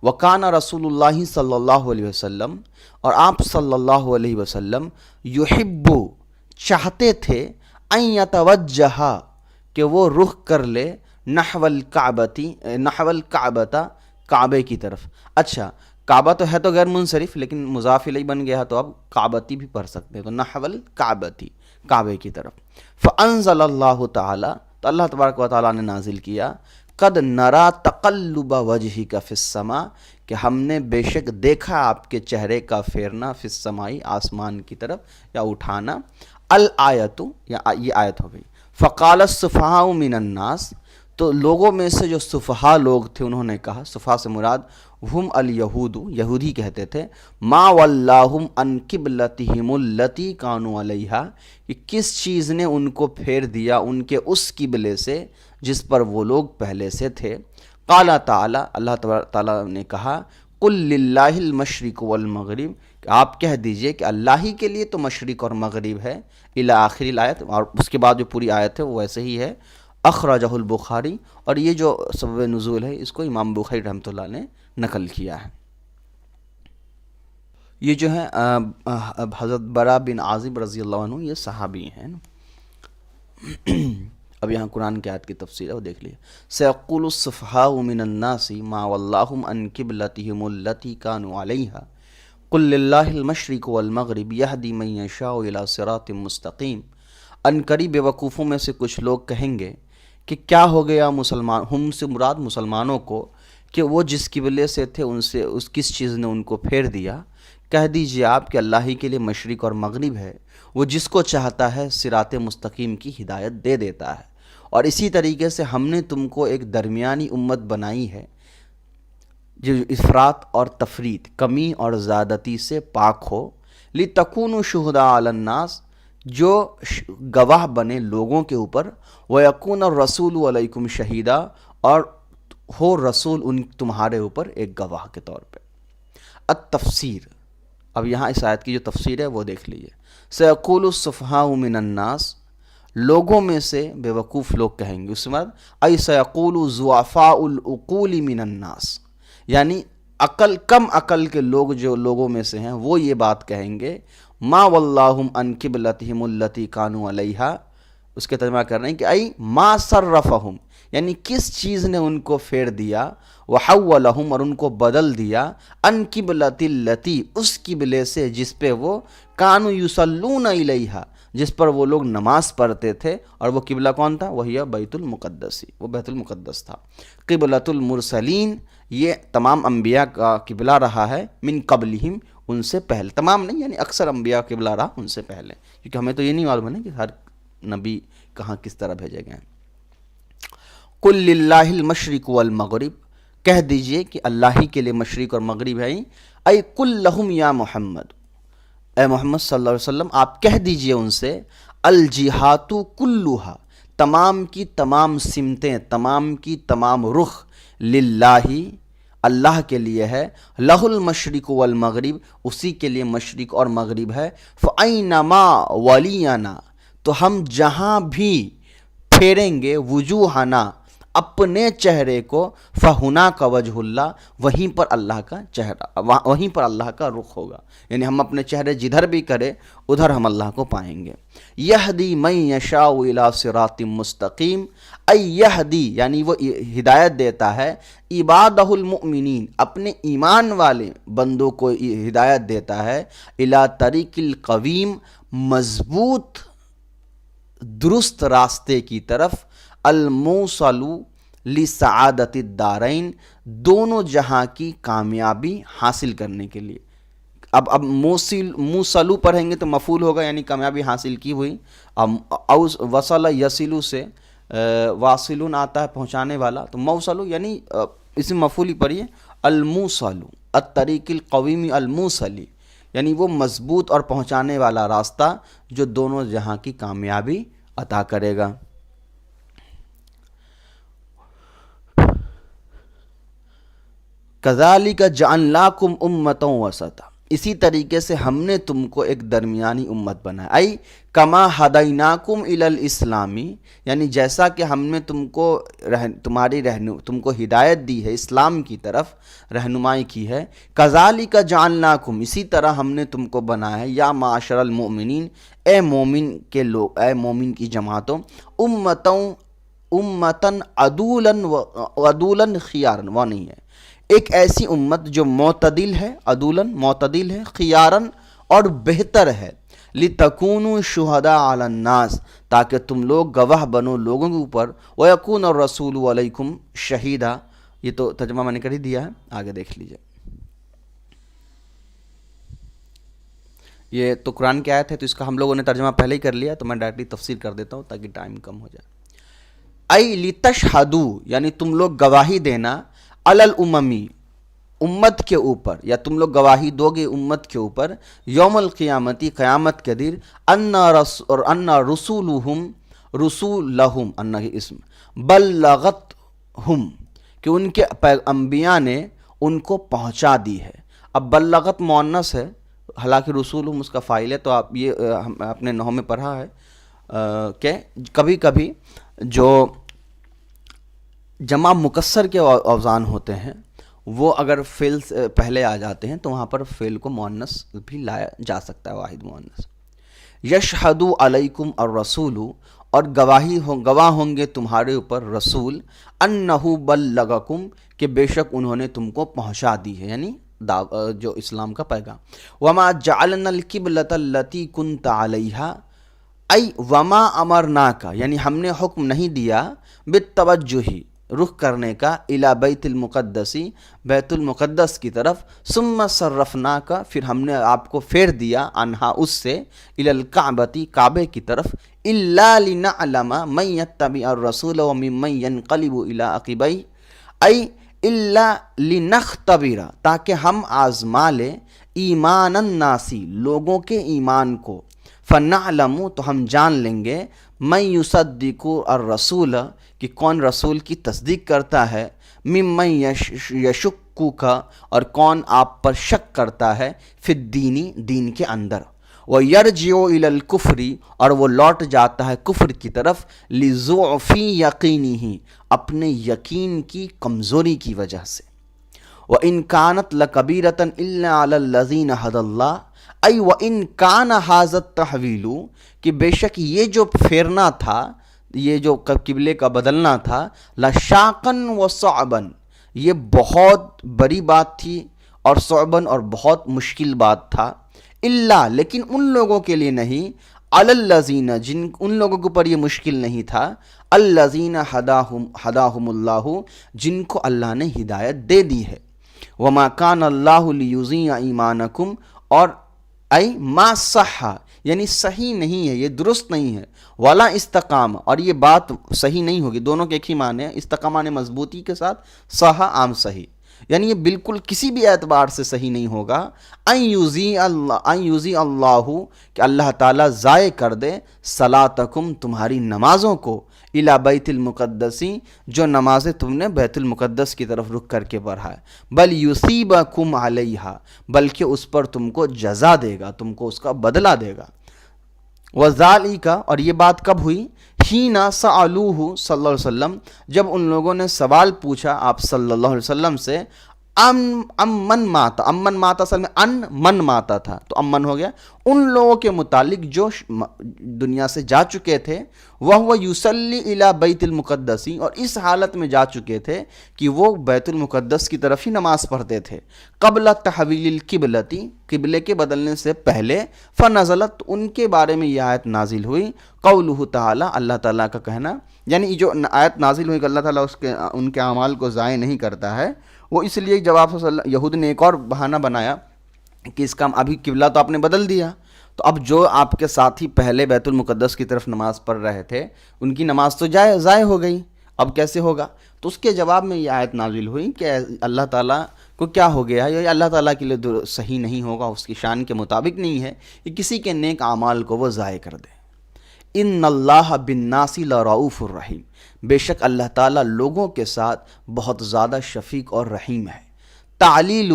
وکان رسول اللہ صلی اللہ علیہ وسلم، اور آپ صلی اللہ علیہ وسلم، یحب، چاہتے تھے، ان یتوجہ، کہ وہ رخ کر لے، نحو الکعبتی، نحو الکعبۃ، کعبے کی طرف. اچھا کعبہ تو ہے تو غیر منصرف، لیکن مضاف الیہ بن گیا تو اب کعبتی بھی پڑھ سکتے ہیں، تو نحو الکعبتی، کعبے کی طرف. فانزل اللہ تعالی، تو اللہ تبارک و تعالیٰ نے نازل کیا، قد نرا تقلب وجہک فی السماء، کہ ہم نے بے شک دیکھا آپ کے چہرے کا پھیرنا، فی السماء آسمان کی طرف یا اٹھانا. الآیت، یا یہ آیت ہو گئی. فقال السفہاء من الناس، تو لوگوں میں سے جو سفہاء لوگ تھے انہوں نے کہا، سفہاء سے مراد ہم الیہود، یہودی کہتے تھے، ما ولاہم عن قبلتہم التی کانوا علیہا، کہ کس چیز نے ان کو پھیر دیا ان کے اس قبلے سے جس پر وہ لوگ پہلے سے تھے. قال تعالی، اللہ تعالیٰ نے کہا، قل للہ المشرق والمغرب، کہ آپ کہہ دیجئے کہ اللہ ہی کے لیے تو مشرق اور مغرب ہے، الی آخر الآیت، اور اس کے بعد جو پوری آیت ہے وہ ویسے ہی ہے. اخرجہ البخاری، اور یہ جو سبب نزول ہے اس کو امام بخاری رحمۃ اللہ نے نقل کیا ہے. یہ جو ہے حضرت برا بن عازب رضی اللہ عنہ، یہ صحابی ہیں. اب یہاں قرآن کی آیت کی تفسیر ہے وہ دیکھ لیے. سیقول السفہاء من الناس ما ولاہم عن قبلتہم التی کانوا علیہا قل للہ المشرق والمغرب یہدی من یشاء الی صراط مستقیم. ان قریب بے وقوفوں میں سے کچھ لوگ کہیں گے کہ کیا ہو گیا مسلمان، ہم سے مراد مسلمانوں کو، کہ وہ جس قبلے سے تھے ان سے اس کس چیز نے ان کو پھیر دیا. کہہ دیجئے آپ کہ اللہ ہی کے لیے مشرق اور مغرب ہے، وہ جس کو چاہتا ہے صراط مستقیم کی ہدایت دے دیتا ہے. اور اسی طریقے سے ہم نے تم کو ایک درمیانی امت بنائی ہے جو افراط اور تفریط، کمی اور زیادتی سے پاک ہو. لِتَكُونُوا شُهَدَاءَ عَلَى النَّاسِ، جو گواہ بنے لوگوں کے اوپر. وَيَكُونَ الرَّسُولُ عَلَيْكُمْ شَهِيدًا، اور ہو رسول ان تمہارے اوپر ایک گواہ کے طور پہ. التفسیر، اب یہاں اس آیت کی جو تفسیر ہے وہ دیکھ لیجئے. سَيَقُولُ السُّفَهَاءُ مِنَ النَّاسِ، لوگوں میں سے بے وقوف لوگ کہیں گے. اس میں ای سیقول ضعفاء العقول من الناس، یعنی کم عقل کے لوگ جو لوگوں میں سے ہیں وہ یہ بات کہیں گے. ما واللہم عن قبلتہم التی کانوا علیہا، اس کے ترجمہ کر رہے ہیں کہ ای ما صرفہم، یعنی کس چیز نے ان کو پھیر دیا، وحولہم، اور ان کو بدل دیا، عن قبلۃ التی، اس قبلے سے جس پہ وہ کانوا یصلون الیہا، جس پر وہ لوگ نماز پڑھتے تھے. اور وہ قبلہ کون تھا؟ وہی بیت المقدس، وہ بیت المقدس تھا. قبلۃ المرسلین، یہ تمام انبیاء کا قبلہ رہا ہے، من قبلہم، ان سے پہلے، تمام نہیں یعنی اکثر انبیاء کا قبلہ رہا ان سے پہلے، کیونکہ ہمیں تو یہ نہیں معلوم ہے کہ ہر نبی کہاں کس طرح بھیجے گئے ہیں. قل للہ المشرق والمغرب، کہہ دیجئے کہ اللہ ہی کے لیے مشرق اور مغرب ہے. ای قل لہم یا محمد، اے محمد صلی اللہ علیہ وسلم آپ کہہ دیجئے ان سے، الجہات کلھا، تمام کی تمام سمتیں، تمام کی تمام رخ، للہ، اللہ کے لیے ہے، لہ المشرق والمغرب، اسی کے لیے مشرق اور مغرب ہے. فَأَيْنَمَا وَلِيَنَا، تو ہم جہاں بھی پھیریں گے، وجوہنا، اپنے چہرے کو، فَهُنَاكَ وَجْهُ اللَّهِ، وہیں پر اللہ کا چہرہ، وہیں پر اللہ کا رخ ہوگا. یعنی ہم اپنے چہرے جدھر بھی کریں ادھر ہم اللہ کو پائیں گے. یہدی من یشاء الی صراط مستقیم، ای یہدی، یعنی وہ ہدایت دیتا ہے، عبادہ المؤمنین، اپنے ایمان والے بندوں کو ہدایت دیتا ہے، الی طریق القویم، مضبوط درست راستے کی طرف، الموصل لسعادت الدارین، دونوں جہاں کی کامیابی حاصل کرنے کے لیے. اب موصلو پڑھیں گے تو مفعول ہوگا، یعنی کامیابی حاصل کی ہوئی. وصل یصلو سے واصلون آتا ہے پہنچانے والا، تو موصلو یعنی اسم مفعول ہی پڑھیے، الموصل الطریق القویم الموصلی، یعنی وہ مضبوط اور پہنچانے والا راستہ جو دونوں جہاں کی کامیابی عطا کرے گا. کذالک جعلناکم امۃ وسطا، اسی طریقے سے ہم نے تم کو ایک درمیانی امت بنایا. ای کما ہدیناکم الی الاسلام، یعنی جیسا کہ ہم نے تم کو ہدایت دی ہے اسلام کی طرف، رہنمائی کی ہے. کذالک جعلناکم، اسی طرح ہم نے تم کو بنایا ہے، یا معاشر المؤمنین، اے مومن کے لوگ، اے مومن کی جماعتوں، امتن عدولن خیارن، وہ نہیں ہے، ایک ایسی امت جو معتدل ہے، عدولن معتدل ہے، خیارن اور بہتر ہے، لِتَكُونُوا شُهَدَاءَ عَلَى النَّاسِ تاکہ تم لوگ گواہ بنو لوگوں کے اوپر، وَيَكُونَ الرَّسُولُ عَلَيْكُمْ شَهِيدًا۔ یہ تو ترجمہ میں نے کر ہی دیا ہے، آگے دیکھ لیجئے۔ یہ تو قرآن کی آیت ہے تو اس کا ہم لوگوں نے ترجمہ پہلے ہی کر لیا، تو میں ڈائریکٹلی تفسیر کر دیتا ہوں تاکہ ٹائم کم ہو جائے۔ ای لتشہدو یعنی تم لوگ گواہی دینا، علی الاممی امت کے اوپر، یا تم لوگ گواہی دو گے امت کے اوپر، یوم القیامتی قیامت کے دن، ان رسولہم رسولہم، ان کی اسم، بلغتہم کہ ان کے انبیاء نے ان کو پہنچا دی ہے۔ اب بلغت مؤنث ہے، حالانکہ رسولہم اس کا فاعل ہے، تو آپ یہ ہم اپنے نحو میں پڑھا ہے کہ کبھی کبھی جو جمع مکسر کے اوزان ہوتے ہیں وہ اگر فعل پہلے آ جاتے ہیں تو وہاں پر فعل کو مؤنث بھی لایا جا سکتا ہے، واحد مؤنث۔ یشہدو علیکم الرسول اور گواہ ہوں گے تمہارے اوپر رسول، انہو بلغکم کہ بے شک انہوں نے تم کو پہنچا دی ہے، یعنی جو اسلام کا پیغام۔ وما جعلنا القبلۃ التی کنت علیہا ای وما امرناک یعنی ہم نے حکم نہیں دیا بالتوجہ رخ کرنے کا، الی بیت المقدسی بیت المقدس کی طرف، ثم صرفناک پھر ہم نے آپ کو پھیر دیا، انہا اس سے، الی الکعبتی کعبے کی طرف، الا لنعلم من یتبع الرسول وممن ینقلب الی عقبیہ ای الا لنختبر تاکہ ہم آزما لیں ایمان الناسی لوگوں کے ایمان کو، فنعلم تو ہم جان لیں گے، من یصدق الرسول کہ کون رسول کی تصدیق کرتا ہے، ممن یشکک اور کون آپ پر شک کرتا ہے، فی الدین دین کے اندر، وَيَرْجِعُ إِلَى الْكُفْرِ اور وہ لوٹ جاتا ہے کفر کی طرف، لِضُعْفِ یقینہ اپنے یقین کی کمزوری کی وجہ سے، وَإِنْ كَانَتْ لَكَبِيرَةً إِلَّا عَلَى الَّذِينَ هَدَى اللَّهُ ای وَإِنْ كَانَ هَذَا التَّحْوِيلُ کہ بے شک یہ جو پھیرنا تھا، یہ جو قبلے کا بدلنا تھا، لَشَاقًا وَصَعْبًا یہ بہت بڑی بات تھی، اور صعباً اور بہت مشکل بات تھا، اللہ لیکن ان لوگوں کے لیے نہیں، علی الذین ان لوگوں کے اوپر یہ مشکل نہیں تھا، الذین ہداہم اللہ جن کو اللہ نے ہدایت دے دی ہے، وما کان اللہ لیضیع ایمانکم اور ای ما صح یعنی صحیح نہیں ہے، یہ درست نہیں ہے، ولا استقام اور یہ بات صحیح نہیں ہوگی، دونوں کے ایک ہی معنی ہے، استقامہ نے مضبوطی کے ساتھ، صح عام صحیح، یعنی یہ بالکل کسی بھی اعتبار سے صحیح نہیں ہوگا، ان یضیع اللہ کہ اللہ تعالیٰ ضائع کر دے صلاتکم تمہاری نمازوں کو، الی بیت المقدسی جو نمازیں تم نے بیت المقدس کی طرف رخ کر کے پڑھا ہے، بل یصیبکم علیہا بلکہ اس پر تم کو جزا دے گا، تم کو اس کا بدلہ دے گا، وذالک اور یہ بات کب ہوئی، حین سألوہ صلی اللہ علیہ وسلم جب ان لوگوں نے سوال پوچھا آپ صلی اللہ علیہ وسلم سے، امن ماتا، امن ماتا اصل میں ان من ماتا تھا تو امن ہو گیا، ان لوگوں کے متعلق جو دنیا سے جا چکے تھے، وَهُوَ يُصَلِّ إِلَى بَيْتِ الْمُقَدَّسِ اور اس حالت میں جا چکے تھے کہ وہ بیت المقدس کی طرف ہی نماز پڑھتے تھے، قبل تحویل القبلتی قبلے کے بدلنے سے پہلے، فنزلت ان کے بارے میں یہ آیت نازل ہوئی، قولہ تعالی اللہ تعالیٰ کا کہنا، یعنی جو آیت نازل ہوئی کہ اللہ تعالیٰ ان کے اعمال کو ضائع نہیں کرتا ہے، وہ اس لیے جب آپ یہود نے ایک اور بہانہ بنایا کہ اس کا ابھی قبلہ تو آپ نے بدل دیا، تو اب جو آپ کے ساتھی پہلے بیت المقدس کی طرف نماز پڑھ رہے تھے ان کی نماز تو ضائع ہو گئی، اب کیسے ہوگا؟ تو اس کے جواب میں یہ آیت نازل ہوئی کہ اللہ تعالیٰ کو کیا ہو گیا، یہ اللہ تعالیٰ کے لیے صحیح نہیں ہوگا، اس کی شان کے مطابق نہیں ہے کہ کسی کے نیک اعمال کو وہ ضائع کر دے۔ ان اللہ بالناس لرؤوف الرحیم بے شک اللہ تعالیٰ لوگوں کے ساتھ بہت زیادہ شفیق اور رحیم ہے۔ تعلیل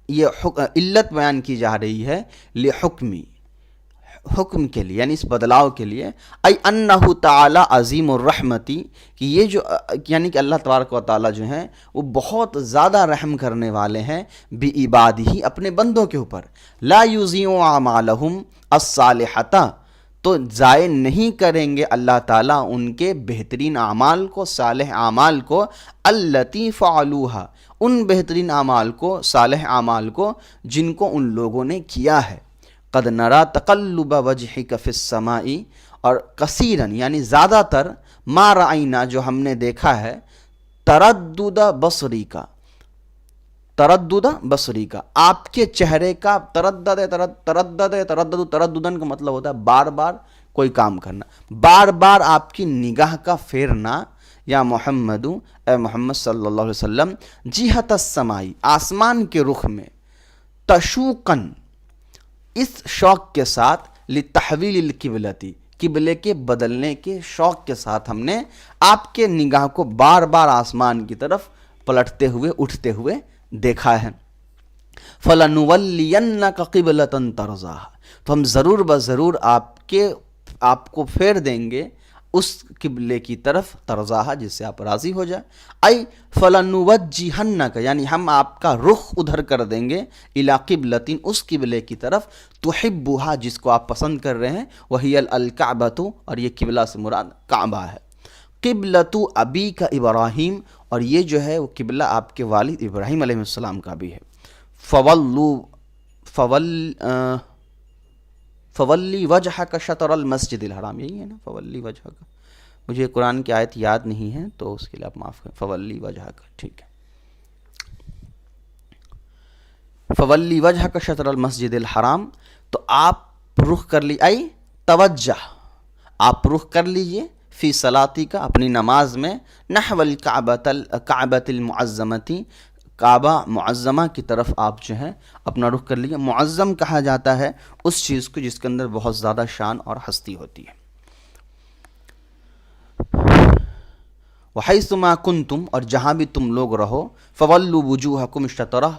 یہ علت بیان کی جا رہی ہے لحکمی حکم کے لیے، یعنی اس بدلاؤ کے لیے، ای انہ تعالی عظیم الرحمتی کہ یہ جو یعنی کہ اللہ تبارک و تعالیٰ جو ہیں وہ بہت زیادہ رحم کرنے والے ہیں، بعبادہ اپنے بندوں کے اوپر، لا یضیع اعمالہم الصالحۃ تو ضائع نہیں کریں گے اللہ تعالیٰ ان کے بہترین اعمال کو، صالح اعمال کو، التی فعلوها، ان بہترین اعمال کو، صالح اعمال کو جن کو ان لوگوں نے کیا ہے۔ قد نرا تقلب وجہک فی السماء، اور کثیراً یعنی زیادہ تر، ما رأینا جو ہم نے دیکھا ہے، تردد بصری کا، تردد بصری کا، آپ کے چہرے کا ترددن کا مطلب ہوتا ہے بار بار کوئی کام کرنا، بار بار آپ کی نگاہ کا پھیرنا، یا محمد، اے محمد صلی اللہ علیہ وسلم، جہت السمائی، آسمان کے رخ میں، تشوقاً، اس شوق کے ساتھ، لتحویل القبلتی، قبلے کے بدلنے کے شوق کے ساتھ ہم نے آپ کے نگاہ کو بار بار آسمان کی طرف پلٹتے ہوئے، اٹھتے ہوئے دیکھا ہے۔ فَلَنُوَلِّيَنَّكَ قِبْلَةً تَرْضَاهَا، تو ہم ضرور بضرور آپ کو پھیر دیں گے اس قبلے کی طرف، ترضاہا جس سے آپ راضی ہو جائیں، ای فَلَنُوَجِّهَنَّكَ، یعنی ہم آپ کا رخ ادھر کر دیں گے، اِلَى قِبْلَةٍ، اس قبلے کی طرف، تُحِبُّهَا جس کو آپ پسند کر رہے ہیں، وَهِيَ الْكَعْبَةُ، اور یہ قبلہ سے مراد کعبہ ہے، قبلۃ ابیک ابراہیم، اور یہ جو ہے وہ قبلہ آپ کے والد ابراہیم علیہ السلام کا بھی ہے۔ فولی وجہک شطر المسجد الحرام، یہی ہے نا، فولی وجہک، مجھے قرآن کی آیت یاد نہیں ہے تو اس کے لیے آپ معاف کریں، فولی وجہک، ٹھیک ہے، فولی وجہک شطر المسجد الحرام، تو آپ رخ کر لی، ای توجہ، آپ رخ کر لیجئے، فی صلاتی کا، اپنی نماز میں، نحو الکعبۃ المعظمتی، کعبہ معظمہ کی طرف آپ جو ہے اپنا رخ کر لیجئے۔ معظم کہا جاتا ہے اس چیز کو جس کے اندر بہت زیادہ شان اور ہستی ہوتی ہے۔ وحیث ما کنتم، اور جہاں بھی تم لوگ رہو، فولوا وجوہکم شطرہ،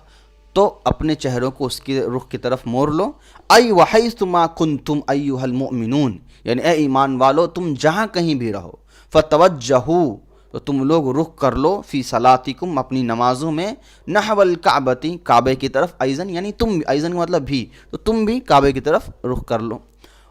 تو اپنے چہروں کو اس کی رخ کی طرف موڑ لو، ای وحیث ما کنتم ایھا المؤمنون، یعنی اے ایمان والو تم جہاں کہیں بھی رہو، فتوجہوا، تو تم لوگ رخ کر لو، فی صلاتکم، اپنی نمازوں میں، نحو الکعبۃ، کعبے کی طرف، ایضاً یعنی تم بھی، ایضاً کا مطلب بھی، تو تم بھی کعبے کی طرف رخ کر لو۔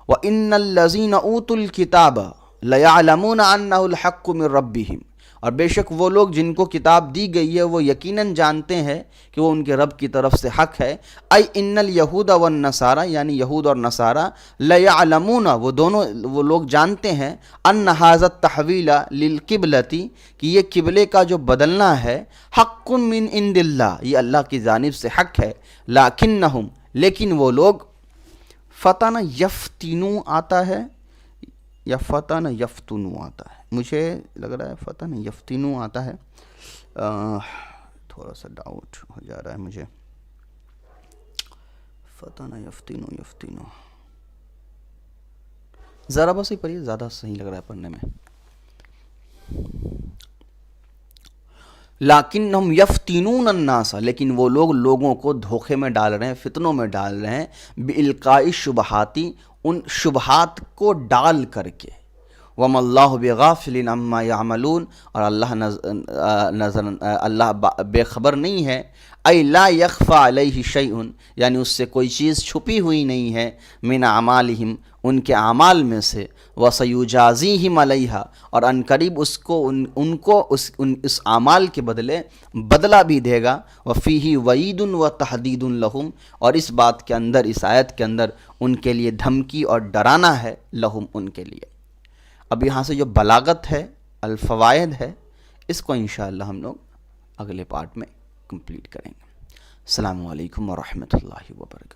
وَإِنَّ الَّذِينَ أُوتُوا الْكِتَابَ لَيَعْلَمُونَ أَنَّهُ الْحَقُّ مِنْ رَبِّهِمْ، اور بے شک وہ لوگ جن کو کتاب دی گئی ہے وہ یقیناً جانتے ہیں کہ وہ ان کے رب کی طرف سے حق ہے۔ ای ان الیہود والنصارى، یعنی یہود اور نصارہ، لیعلمون، وہ لوگ جانتے ہیں، ان ھذا التحویل للقبلۃ، کہ یہ قبلے کا جو بدلنا ہے، حق من عند اللہ، یہ اللہ کی جانب سے حق ہے، لیکنہم، لیکن وہ لوگ، فتن یفتنو آتا ہے یا فتن یفتنو آتا ہے، مجھے لگ رہا ہے فتن یفتنو آتا ہے، تھوڑا سا ڈاؤٹ ہو جا رہا ہے مجھے، فتن یفتنو ذرا بس ہی پڑھیے، زیادہ صحیح لگ رہا ہے پڑھنے میں۔ لیکنہم یفتنون الناس، لیکن وہ لوگ لوگوں کو دھوکے میں ڈال رہے ہیں، فتنوں میں ڈال رہے ہیں، بالقاء الشبہاتی، ان شبہات کو ڈال کر کے، وَمَا اللَّهُ بِغَافِلٍ عَمَّا يَعْمَلُونَ، اور اللہ بے خبر نہیں ہے، اَيْ لَا يَخْفَى عَلَيْهِ شَيْءٌ، یعنی اس سے کوئی چیز چھپی ہوئی نہیں ہے، مِنْ أَعْمَالِهِمْ، ان کے اعمال میں سے، وَسَيُجَازِيهِمْ عَلَيْهَا، اور ان قریب ان کو اس اعمال کے بدلے بدلہ بھی دے گا، وَفِيهِ وَعِيدٌ وَتَحْدِيدٌ لَهُمْ، اور اس بات کے اندر، اس آیت کے اندر ان کے لیے دھمکی اور ڈرانا ہے، لہم، ان کے لیے۔ اب یہاں سے جو بلاغت ہے، الفوائد ہے، اس کو انشاءاللہ ہم لوگ اگلے پارٹ میں کمپلیٹ کریں گے۔ السلام علیکم ورحمۃ اللہ وبرکاتہ۔